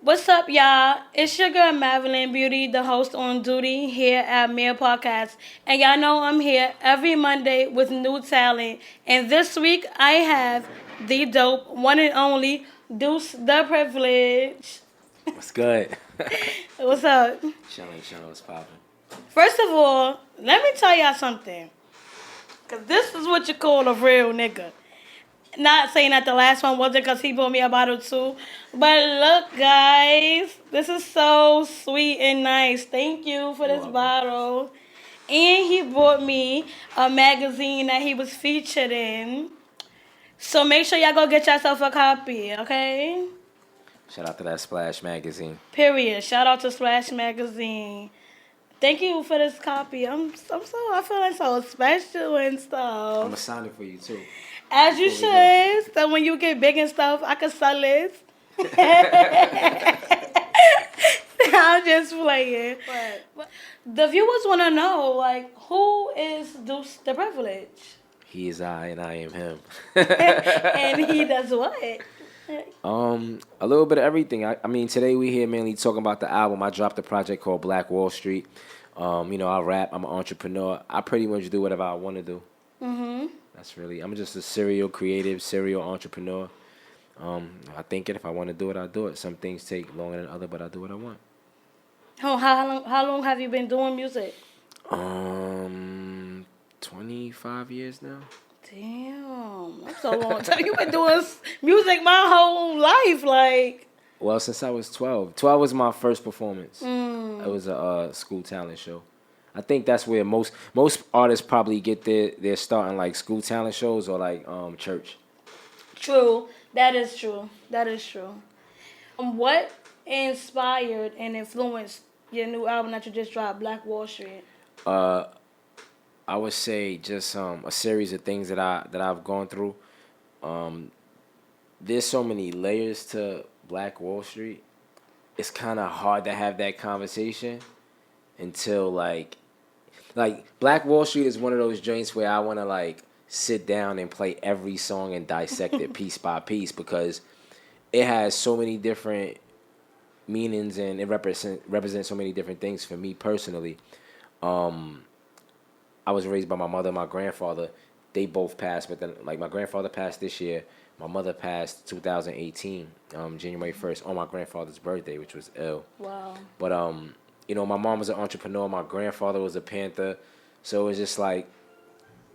What's up, y'all? It's your girl Marilynn Beauty, the host on duty here at Mayor Podcast. And y'all know I'm here every Monday with new talent. And this week I have the dope, one and only Duce the Privilege. What's good? What's up? Chilling, what's poppin'? First of all, let me tell y'all something. Because this is what you call a real nigga. Not saying that the last one wasn't because he bought me a bottle too. But look, guys, this is so sweet and nice. Thank you for You're this welcome. bottle. And he brought me a magazine that he was featured in. So make sure y'all go get yourself a copy, okay? Shout out to that Splash magazine. Period. Shout out to Splash Magazine. Thank you for this copy. I feel like so special and I'm stuff. gonna sign it for you too. As you Before we go. should. So when you get big and stuff, I can sell this. I'm just playing. But the viewers want to know, like, who is Duce the Privilege? He is I and I am him. And he does what? A little bit of everything. I mean, today we here mainly talking about the album. I dropped a project called Black Wall Street. I rap. I'm an entrepreneur. I pretty much do whatever I want to do. I'm just a serial creative, serial entrepreneur. I think it. If I want to do it, I do it. Some things take longer than others, but I do what I want. Oh, how long have you been doing music? 25 years now. Damn, that's so long time. You've been doing music my whole life, like. Well, since I was 12. 12 was my first performance. It was a school talent show. I think that's where most artists probably get their start in, like school talent shows or like church. True. That is true. That is true. What inspired and influenced your new album that you just dropped, Black Wall Street? I would say just a series of things that I've gone through. There's so many layers to Black Wall Street. It's kind of hard to have that conversation until like Black Wall Street is one of those joints where I want to like sit down and play every song and dissect it piece by piece because it has so many different meanings and it represents so many different things for me personally. I was raised by my mother and my grandfather. They both passed, but then like my grandfather passed this year. My mother passed 2018, January 1st, on my grandfather's birthday, which was ill. Wow. But my mom was an entrepreneur. My grandfather was a Panther, so it was just like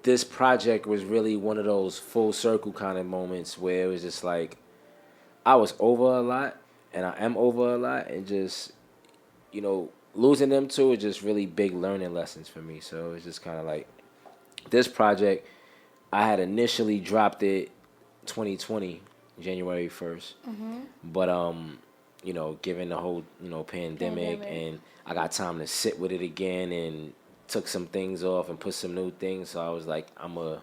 this project was really one of those full circle kind of moments where it was just like I was over a lot, and I am over a lot, and just losing them two are just really big learning lessons for me. So it's just kind of like this project. I had initially dropped it 2020, January 1st. But given the whole pandemic, and I got time to sit with it again and took some things off and put some new things. So I was like, I'm gonna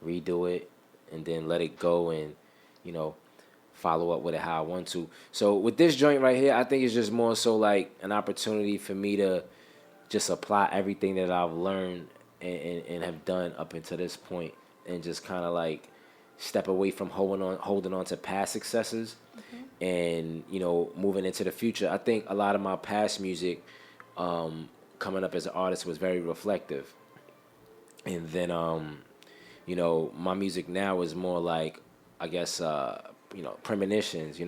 redo it and then let it go and follow up with it how I want to. So with this joint right here, I think it's just more so like an opportunity for me to just apply everything that I've learned and have done up until this point, and just kind of like step away from holding on to past successes, and moving into the future. I think a lot of my past music, coming up as an artist, was very reflective, and then my music now is more like, I guess, premonitions,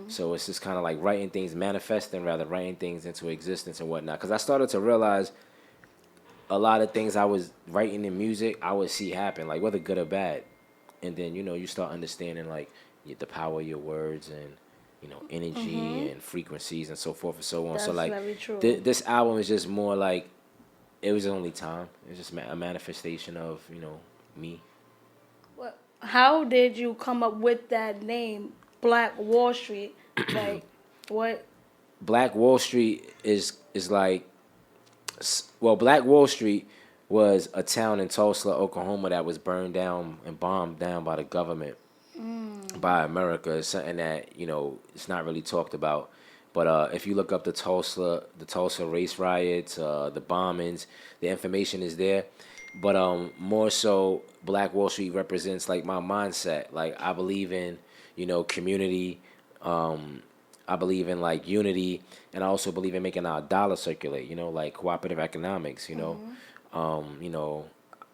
So it's just kind of like writing things, manifesting rather, writing things into existence and whatnot. Because I started to realize a lot of things I was writing in music, I would see happen, like whether good or bad. And then, you start understanding like the power of your words and, energy and frequencies and so forth and so on. That's so like very true. This album is just more like, it was only time. It's just a manifestation of, me. How did you come up with that name, Black Wall Street? Like, what? Black Wall Street is like, well, Black Wall Street was a town in Tulsa, Oklahoma that was burned down and bombed down by the government, by America. It's something that, it's not really talked about. But if you look up the Tulsa race riots, the bombings, the information is there. But more so, Black Wall Street represents like my mindset. Like I believe in, community, I believe in like unity, and I also believe in making our dollar circulate. You know, like cooperative economics. You know,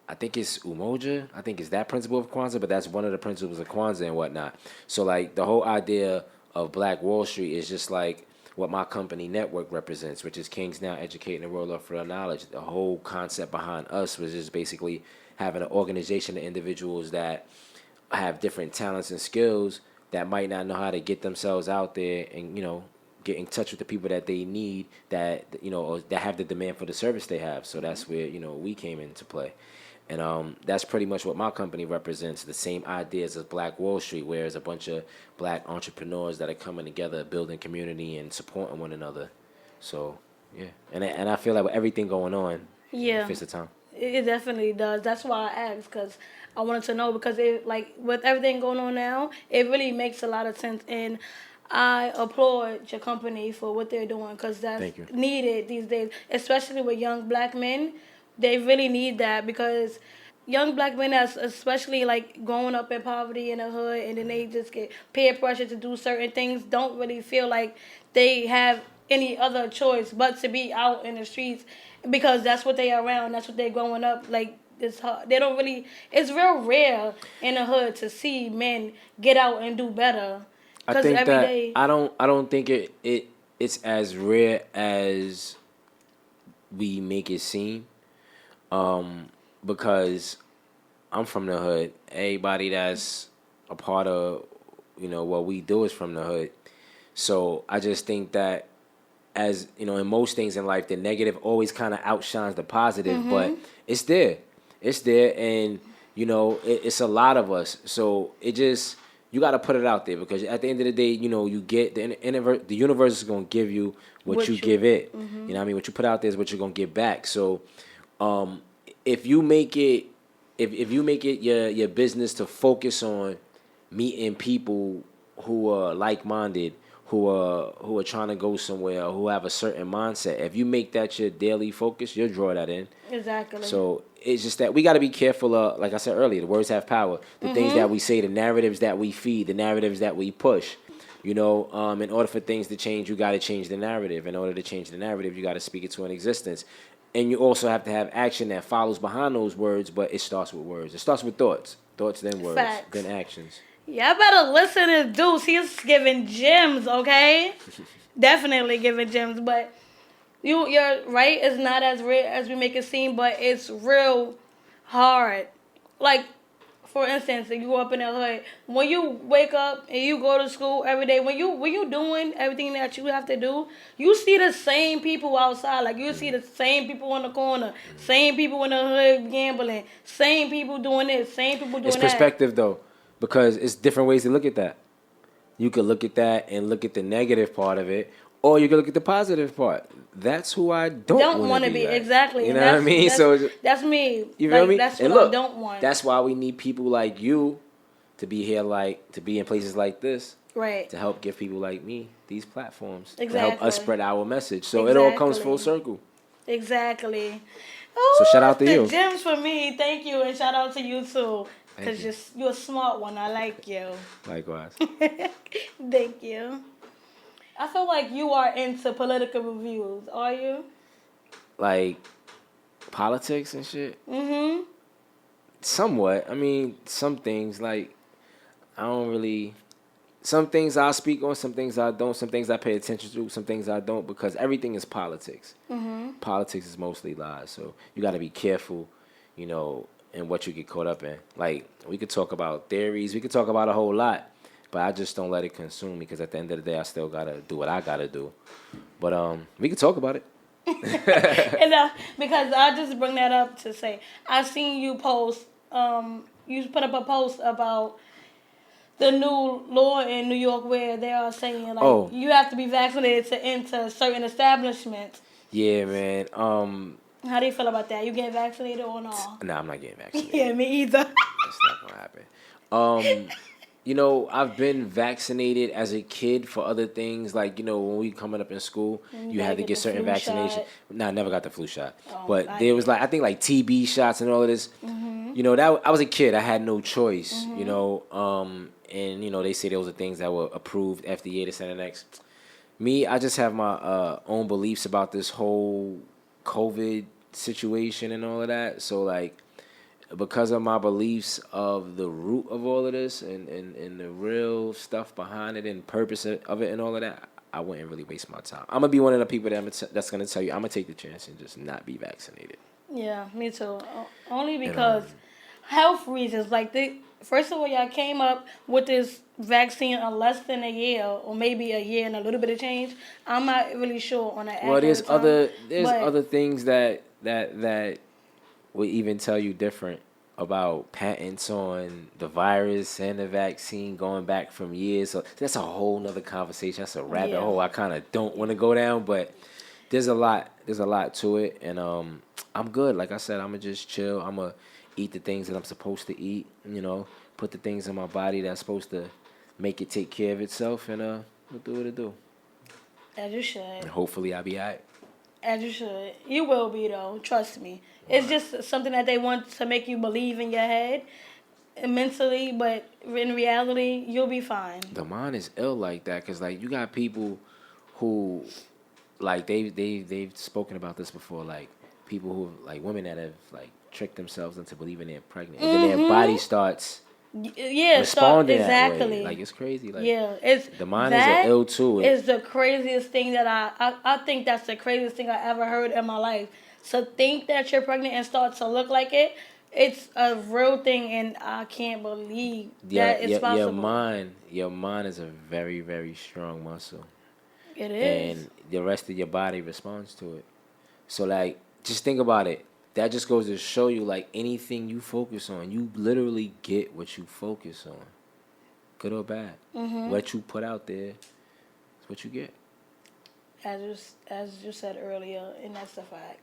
I think it's Umoja. I think it's that principle of Kwanzaa, but that's one of the principles of Kwanzaa and whatnot. So like the whole idea of Black Wall Street is just like what my company network represents, which is Kings Now Educating the World Up for Their Knowledge. The whole concept behind us was just basically having an organization of individuals that have different talents and skills that might not know how to get themselves out there and, you know, get in touch with the people that they need, that, you know, or that have the demand for the service they have. So that's where, you know, we came into play. And that's pretty much what my company represents, the same ideas as Black Wall Street, where it's a bunch of Black entrepreneurs that are coming together, building community and supporting one another. So, yeah. And I feel like with everything going on, it Yeah. fits the time. It definitely does. That's why I asked, because I wanted to know, because it, like, with everything going on now, it really makes a lot of sense. And I applaud your company for what they're doing, because that's Thank you. needed these days, especially with young Black men. They really need that, because young Black men, that's especially like growing up in poverty in the hood, and then they just get peer pressure to do certain things, don't really feel like they have any other choice but to be out in the streets, because that's what they are around, that's what they're growing up like. It's hard. They don't really. It's real rare in the hood to see men get out and do better. I Because think every that day, I don't think it's as rare as we make it seem. Because I'm from the hood. Everybody that's a part of, you know, what we do is from the hood. So I just think that, as you know, in most things in life, the negative always kind of outshines the positive, but it's there. It's there, and you know, it's a lot of us. So it just, you got to put it out there, because at the end of the day, you know, you get the universe is gonna give you what you give it. You know what I mean? What you put out there is what you're gonna get back. So if you make it, if you make it your business to focus on meeting people who are like minded, who are trying to go somewhere, or who have a certain mindset, if you make that your daily focus, you'll draw that in. exactly. So it's just that we got to be careful of, like I said earlier, the words have power. The things that we say, the narratives that we feed, the narratives that we push. You know, in order for things to change, you got to change the narrative. In order to change the narrative, you got to speak it to an existence. And you also have to have action that follows behind those words, but it starts with words. It starts with thoughts. Thoughts, then words, Facts. then actions. Y'all better listen to Duce. He's giving gems, okay? Definitely giving gems, but you're right. It's not as real as we make it seem, but it's real hard. Like, for instance, if you grow up in the hood, when you wake up and you go to school every day, when you doing everything that you have to do, you see the same people outside. Like, you see the same people on the corner, same people in the hood gambling, same people doing this, same people doing It's that. perspective, though, because it's different ways to look at that. You could look at that and look at the negative part of it, or you could look at the positive part. That's who I don't want to be. Like. Exactly. You know what I mean? That's me. You feel me? That's and what look, I don't want. That's why we need people like you to be here, like to be in places like this, right. to help give people like me these platforms, Exactly. to help us spread our message. So it all comes full circle. Exactly. So shout out to you. Gems for me. Thank you, and shout out to you too. Because you're a smart one. I like you. Likewise. Thank you. I feel like you are into political reviews. Are you? Like politics and shit? Mm-hmm. Somewhat. I mean, some things, like, I don't really... Some things I speak on, some things I don't, some things I pay attention to, some things I don't, because everything is politics. Mm-hmm. Politics is mostly lies, so you got to be careful, you know, in what you get caught up in. Like, we could talk about theories, we could talk about a whole lot, but I just don't let it consume me, because at the end of the day, I still got to do what I got to do. But we could talk about it. And, because I just bring that up to say, I seen you post, you put up a post about the new law in New York where they are saying, like, you have to be vaccinated to enter certain establishments. Yeah, man. How do you feel about that? You getting vaccinated or no? Nah, I'm not getting vaccinated. Yeah, me either. That's not going to happen. You know, I've been vaccinated as a kid for other things. Like, you know, when we coming up in school, you had to get certain vaccinations. Nah, I never got the flu shot. But there was, like, I think, like, TB shots and all of this. Mm-hmm. You know, that I was a kid. I had no choice, you know. And, you know, they say those are things that were approved, FDA, this and the next. Me, I just have my own beliefs about this whole COVID situation and all of that. So like, because of my beliefs of the root of all of this and the real stuff behind it and purpose of it and all of that, I wouldn't really waste my time. I'm gonna be one of the people that's gonna tell you I'm gonna take the chance and just not be vaccinated. Yeah, me too. Only And because health reasons. Like first of all, y'all came up with this vaccine in less than a year, or maybe a year and a little bit of change. I'm not really sure on that. well, Accurate time, there's but other things that will even tell you different about patents on the virus and the vaccine going back from years. So that's a whole nother conversation. That's a rabbit yeah, hole I kind of don't want to go down, but there's a lot to it, and I'm good. Like I said, I'm gonna just chill. I'm gonna eat the things that I'm supposed to eat. Put the things in my body that's supposed to make it take care of itself, and we'll do what it do. as you should. And hopefully I'll be alright. As you should. You will be though. Trust me. It's just something that they want to make you believe in your head, mentally, but in reality, you'll be fine. The mind is ill like that, cause like you got people who, like they've spoken about this before, like people who like women that have like tricked themselves into believing they're pregnant, and then their body starts Yeah, responding that exactly. way. Like it's crazy. Like Yeah, it's the mind is that ill too. is the craziest thing that I think that's the craziest thing I ever heard in my life. So think that you're pregnant and start to look like it. It's a real thing, and I can't believe that it's possible. Your mind is a very very strong muscle, It is. and the rest of your body responds to it. So like, just think about it. That just goes to show you, like anything you focus on, you literally get what you focus on, good or bad. What you put out there is what you get. As you said earlier, and that's the fact.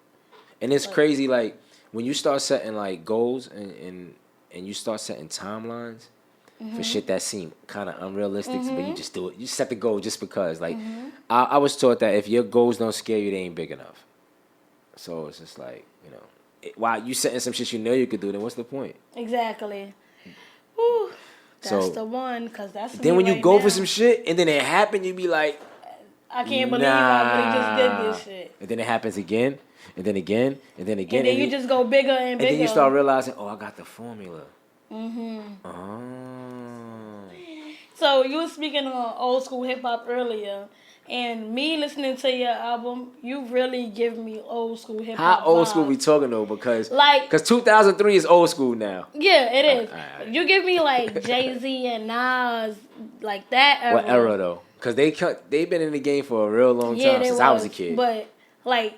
And it's Like, crazy, like when you start setting like goals and you start setting timelines for shit that seem kind of unrealistic, but you just do it. You set the goal just because. Like I was taught that if your goals don't scare you, they ain't big enough. So it's just like, while you setting some shit you know you could do, then what's the point? Exactly. Whew, that's So the one, cause that's then me when you right go now. for some shit and then it happen, you be like, I can't believe I really just did this shit. And then it happens again, and then again, and then again. And then you just go bigger and bigger. And then you start realizing, oh, I got the formula. Oh. So you were speaking on old school hip hop earlier, and me listening to your album, you really give me old school hip hop. How old vibes. school we talking though? Because Like, 2003 is old school now. Yeah, it is. Alright. You give me like Jay-Z and Nas, like that era. What era though? Because they've been in the game for a real long time since I was a kid. But like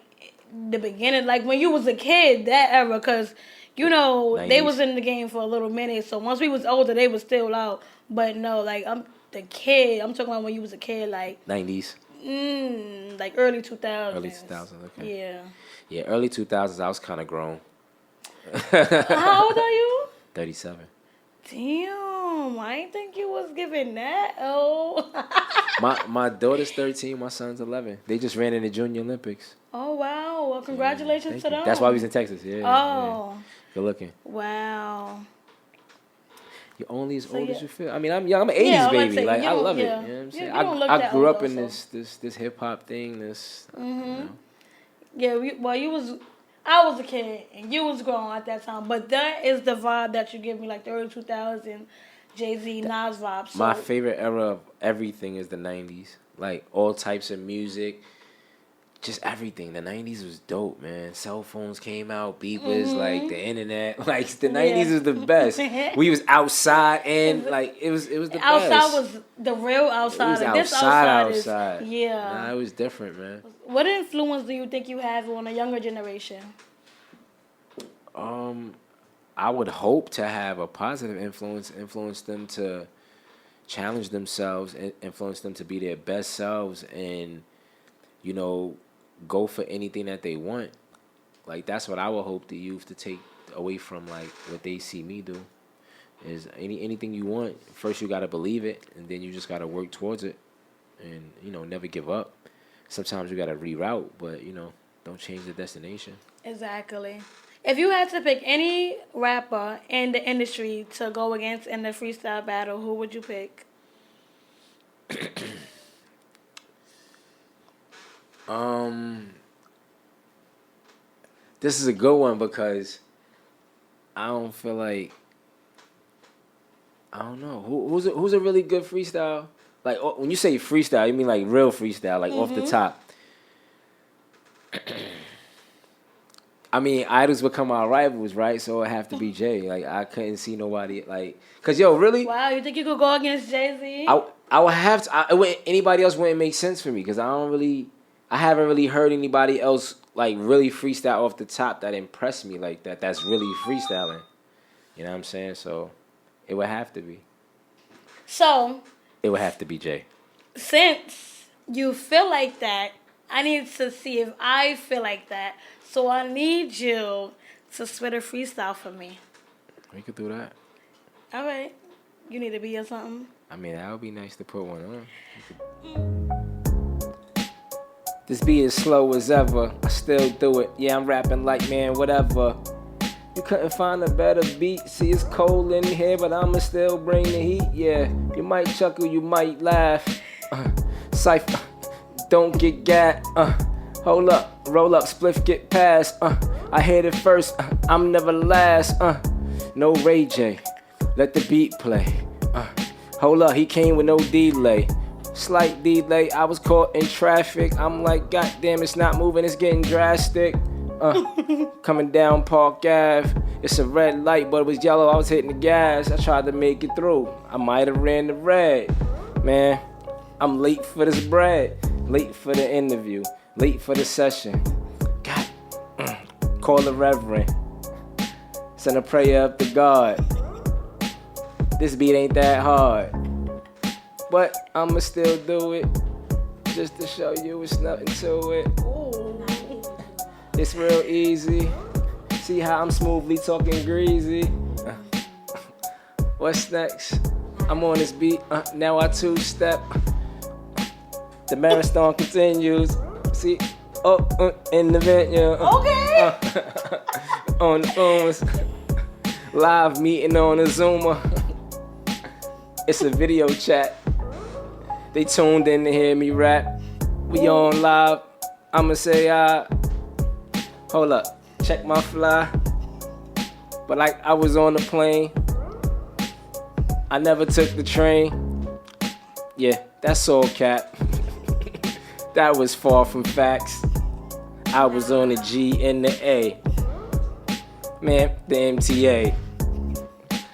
the beginning, like when you was a kid, that era, because they 90s. was in the game for a little minute. So once we was older, they was still out. But no, like I'm the kid. I'm talking about when you was a kid, like 90s. Like early 2000s. Early 2000s, okay. Yeah. Yeah, early 2000s, I was kind of grown. How old are you? 37. Damn, I didn't think you was giving that. Oh. My daughter's 13, my son's 11. They just ran in the Junior Olympics. Oh, wow. Well, congratulations to them. That's why we was in Texas. Yeah. Oh. Yeah. Good looking. Wow. You're only as So, old yeah. as you feel. I mean, I'm young. I'm an 80s Yeah, I'm about to baby. say, Like you I don't- love yeah. it. You know what I'm saying? You don't look I that grew old, up in though, this hip hop thing. Yeah, I was a kid and you was grown at that time, but that is the vibe that you give me, like the early 2000s Jay-Z, Nas vibe. So, My favorite era of everything is the 90s. Like all types of music, just everything. The 90s was dope, man. Cell phones came out, beepers, like the internet. Like the 90s is the best. We was outside and like it was the outside best. was the real outside. It was Like, this outside. is yeah. Nah, it was different, man. What influence do you think you have on a younger generation? I would hope to have a positive influence them to challenge themselves, influence them to be their best selves, and go for anything that they want. Like that's what I would hope the youth to take away from like what they see me do. Is anything you want, first you gotta believe it, and then you just gotta work towards it, and never give up. Sometimes you gotta reroute, but don't change the destination. Exactly. If you had to pick any rapper in the industry to go against in the freestyle battle, who would you pick? This is a good one because I don't feel like I don't know who's a really good freestyle. Like when you say freestyle, you mean like real freestyle, like off the top. I mean, idols become our rivals, right? So it have to be Jay. Like I couldn't see nobody like, cause yo, really. Wow, you think you could go against Jay-Z? I would have to. Anybody else wouldn't make sense for me because I haven't really heard anybody else like really freestyle off the top that impressed me like that. That's really freestyling. You know what I'm saying? So it would have to be. So it would have to be Jay. Since you feel like that, I need to see if I feel like that. So I need you to spit a freestyle for me. We could do that. All right. You need a beat or something? I mean, that would be nice to put one on. This beat is slow as ever. I still do it. Yeah, I'm rapping like, man, whatever. You couldn't find a better beat. See, it's cold in here, but I'ma still bring the heat. Yeah, you might chuckle, you might laugh. Cypher, don't get gat. Hold up, roll up, spliff, get past. I hit it first, I'm never last. No Ray J, let the beat play. Hold up, he came with no delay. Slight delay, I was caught in traffic. I'm like, goddamn, it's not moving, it's getting drastic. Coming down Park Ave, it's a red light, but it was yellow, I was hitting the gas. I tried to make it through, I might have ran the red. Man, I'm late for this bread, late for the interview, late for the session. God, call the reverend, send a prayer up to God. This beat ain't that hard, but I'ma still do it, just to show you it's nothing to it. It's real easy. See how I'm smoothly talking greasy. What's next? I'm on this beat, now I two-step. The marathon continues. See, in the venue. Okay. On the phones. Live meeting on a Zoomer. It's a video chat. They tuned in to hear me rap. We on live. I'ma say, hold up, check my fly. But like I was on the plane. I never took the train. Yeah, that's all cap. That was far from facts. I was on the G and the A. Man, the MTA.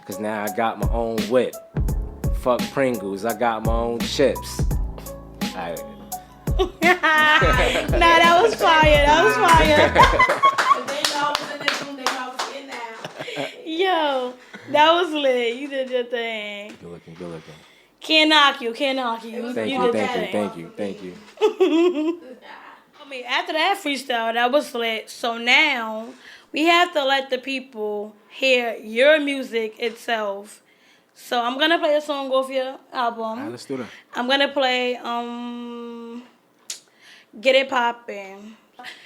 Cause now I got my own whip. Fuck Pringles, I got my own chips. Nah, that was fire. That was fire. Yo, that was lit. You did your thing. Good looking. Can't knock you. Thank you. I mean, after that freestyle, that was lit. So now we have to let the people hear your music itself. So I'm gonna play a song off your album. All right, let's do that. I'm gonna play Get It Poppin'.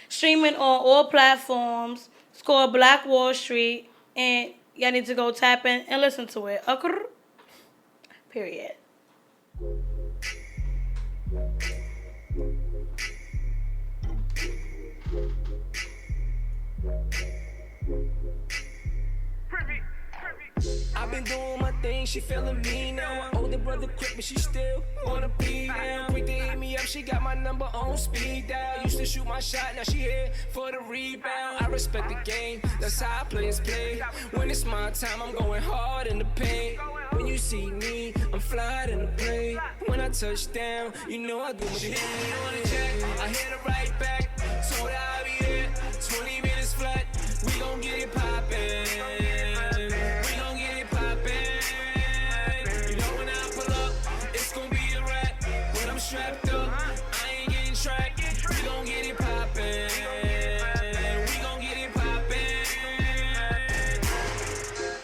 Streaming on all platforms. It's called Black Wall Street, and y'all need to go tap in and listen to it. Period. I've been doing my thing, she feeling me now. Older brother quick, but she still wanna be down. Quick to hit me up, she got my number on speed dial. Used to shoot my shot, now she here for the rebound. I respect the game, that's how players play. When it's my time, I'm going hard in the paint. When you see me, I'm flying in the plane. When I touch down, you know I do my thing. She hit me on the jet, I hit her right back. Told her I'll be there, 20 minutes flat. We gon' get it poppin'. Strapped up, I ain't getting tracked. We gon' get it poppin'.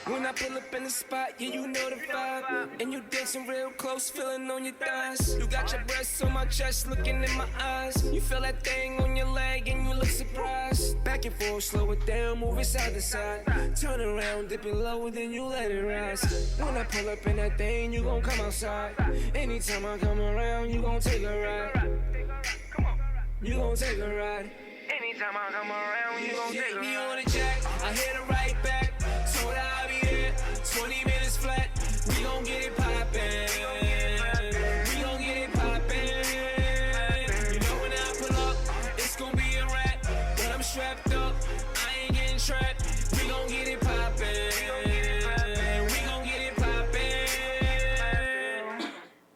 When I pull up in the spot, yeah, you know the vibe. And you dancing real close, feeling on your thighs. You got your breasts on my chest, looking in my eyes. You feel that thing on your leg and you look surprised. Back and forth, slow it down, move it side to side. Turn around, dip it low, then you let it rise. When I pull up in that thing, you gon' come outside. Anytime I come around, you gon' take a ride. you gon' take a ride. Anytime I come around, you gon' take me on the jack. I hit her right back. Told her I'll be there. 20 minutes flat. We gon' get it poppin'. We gon' get it poppin'. You know when I pull up, it's gon' be a wrap. But I'm strapped up. I ain't getting trapped. We gon' get it poppin'. We gon' get it poppin'.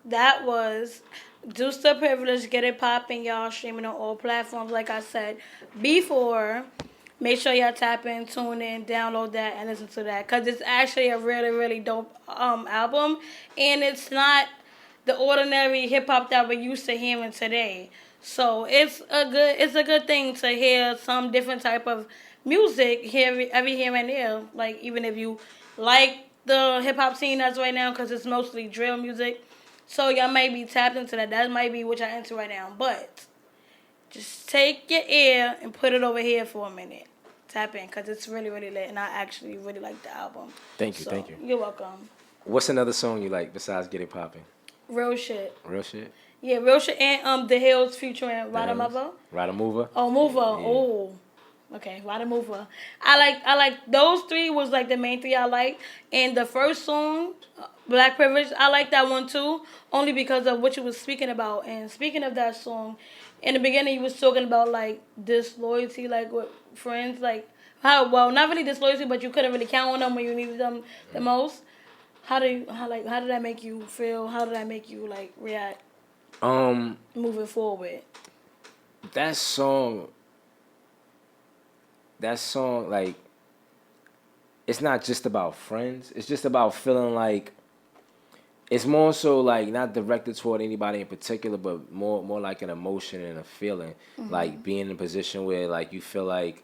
That was Duce the Privilege, Get It Poppin', y'all, streaming on all platforms, like I said before. Make sure y'all tap in, tune in, download that, and listen to that. Because it's actually a really, really dope album. And it's not the ordinary hip-hop that we're used to hearing today. So it's a good thing to hear some different type of music every here and there. Like, even if you like the hip-hop scene that's right now, because it's mostly drill music. So y'all might be tapped into that. That might be what y'all into right now. But just take your ear and put it over here for a minute. Tap in, because it's really, really lit. And I actually really like the album. Thank you. You're welcome. What's another song you like besides Get It Poppin'? Real Shit. Real Shit? Yeah, Real Shit and The Hills featuring Rada Mother. Rada Mover? Oh, Mover. Yeah. Oh. Okay, Rada Mover. I like those three was like the main three I like. And the first song, Black Privilege, I like that one too, only because of what you was speaking about. And speaking of that song, in the beginning you was talking about like disloyalty, like with friends, like how, well, not really disloyalty, but you couldn't really count on them when you needed them the most. How did that make you feel? How did that make you like react? Moving forward. That song, like, it's not just about friends. It's just about feeling like, it's more so like not directed toward anybody in particular, but more like an emotion and a feeling. Mm-hmm. Like being in a position where like you feel like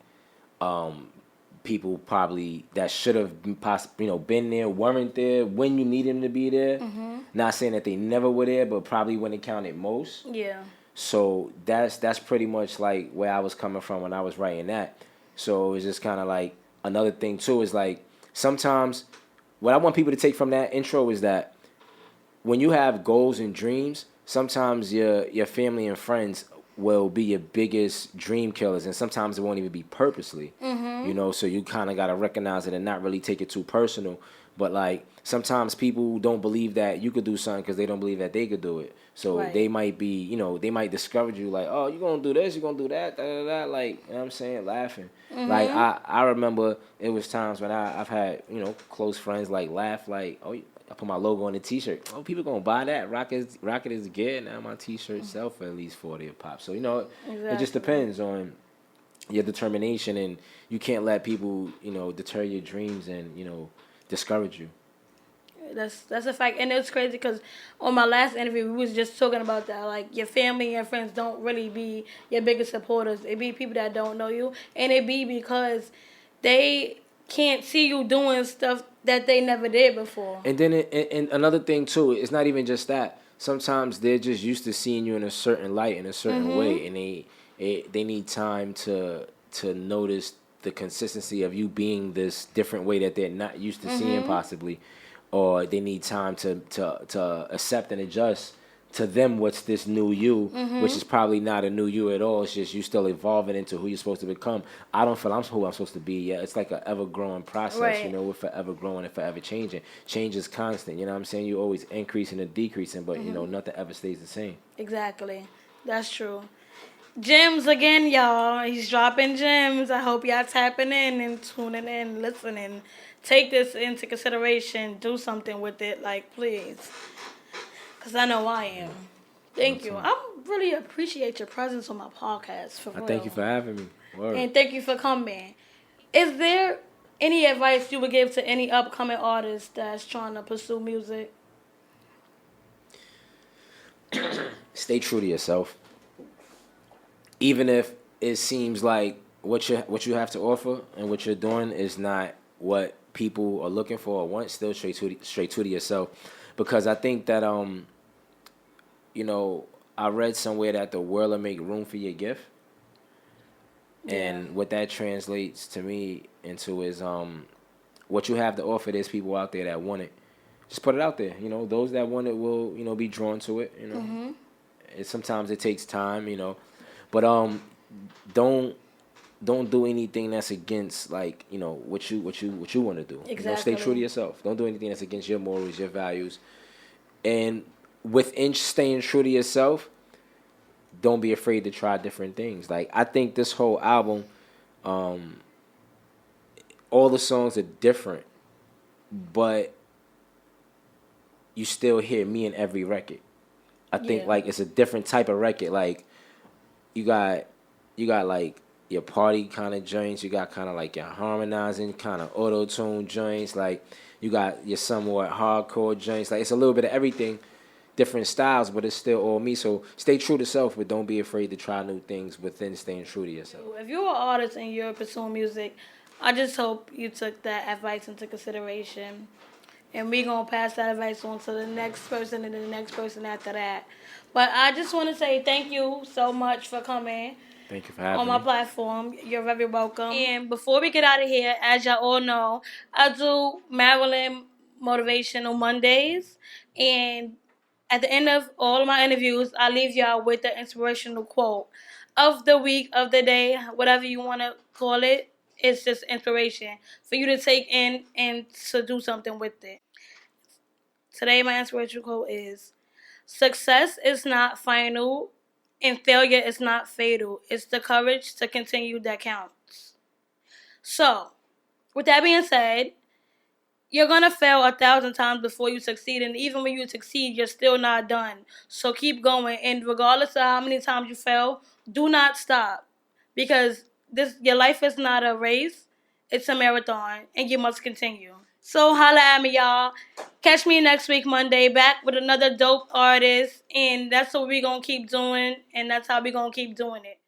people probably that should have been there weren't there when you need them to be there. Mm-hmm. Not saying that they never were there, but probably when it counted most. Yeah. So that's pretty much like where I was coming from when I was writing that. So it's just kind of like another thing too is like sometimes what I want people to take from that intro is that when you have goals and dreams, sometimes your family and friends will be your biggest dream killers, and sometimes it won't even be purposely. Mm-hmm. So you kind of got to recognize it and not really take it too personal. But like sometimes people don't believe that you could do something because they don't believe that they could do it. So right. They might be, they might discourage you like, oh, you're going to do this, you're going to do that, like, you know what I'm saying, laughing. Mm-hmm. Like I remember it was times when I've had, close friends like laugh like, oh, I put my logo on the T-shirt. Oh, people gonna buy that. Rocket is good. Now my T-shirt sell for at least $40 a pop. So exactly. It just depends on your determination, and you can't let people deter your dreams and discourage you. That's a fact, and it's crazy because on my last interview we was just talking about that. Like your family and friends don't really be your biggest supporters. It be people that don't know you, and it be because they can't see you doing stuff that they never did before. And then and another thing too, it's not even just that. Sometimes they're just used to seeing you in a certain light, in a certain way, and they need time to notice the consistency of you being this different way that they're not used to seeing possibly, or they need time to accept and adjust to them what's this new you, which is probably not a new you at all. It's just you still evolving into who you're supposed to become. I don't feel I'm who I'm supposed to be yet. It's like an ever-growing process, right. We're forever growing and forever changing. Change is constant, you know what I'm saying? You're always increasing and decreasing, but, nothing ever stays the same. Exactly. That's true. Gems again, y'all. He's dropping gems. I hope y'all tapping in and tuning in, listening. Take this into consideration. Do something with it, like, please. Because I know I am. Thank you. I really appreciate your presence on my podcast, for real. Thank you for having me. Word. And thank you for coming. Is there any advice you would give to any upcoming artist that's trying to pursue music? Stay true to yourself. Even if it seems like what you have to offer and what you're doing is not what people are looking for or want, still straight true to yourself. Because I think that I read somewhere that the world will make room for your gift. Yeah. And what that translates to me into is what you have to offer, there's people out there that want it. Just put it out there. Those that want it will, be drawn to it. Sometimes it takes time, But don't don't do anything that's against like what you want to do. Stay true to yourself. Don't do anything that's against your morals, your values, and within staying true to yourself, don't be afraid to try different things. Like I think this whole album, all the songs are different, but you still hear me in every record. I think like it's a different type of record. Like you got like your party kind of joints. You got kind of like your harmonizing kind of auto tune joints. Like you got your somewhat hardcore joints. Like it's a little bit of everything, different styles, but it's still all me. So stay true to self, but don't be afraid to try new things within staying true to yourself. If you're an artist and you're pursuing music, I just hope you took that advice into consideration. And we're going to pass that advice on to the next person and the next person after that. But I just want to say thank you so much for coming. Thank you for having me. On my platform. You're very welcome. And before we get out of here, as y'all all know, I do Marilynn Motivational Mondays. And at the end of all of my interviews, I leave y'all with the inspirational quote of the week, of the day, whatever you want to call it. It's just inspiration for you to take in and to do something with it. Today, my inspirational quote is, success is not final and failure is not fatal. It's the courage to continue that counts. So, with that being said, you're going to fail 1,000 times before you succeed. And even when you succeed, you're still not done. So keep going. And regardless of how many times you fail, do not stop. Because your life is not a race. It's a marathon. And you must continue. So holla at me, y'all. Catch me next week, Monday, back with another dope artist. And that's what we're going to keep doing. And that's how we're going to keep doing it.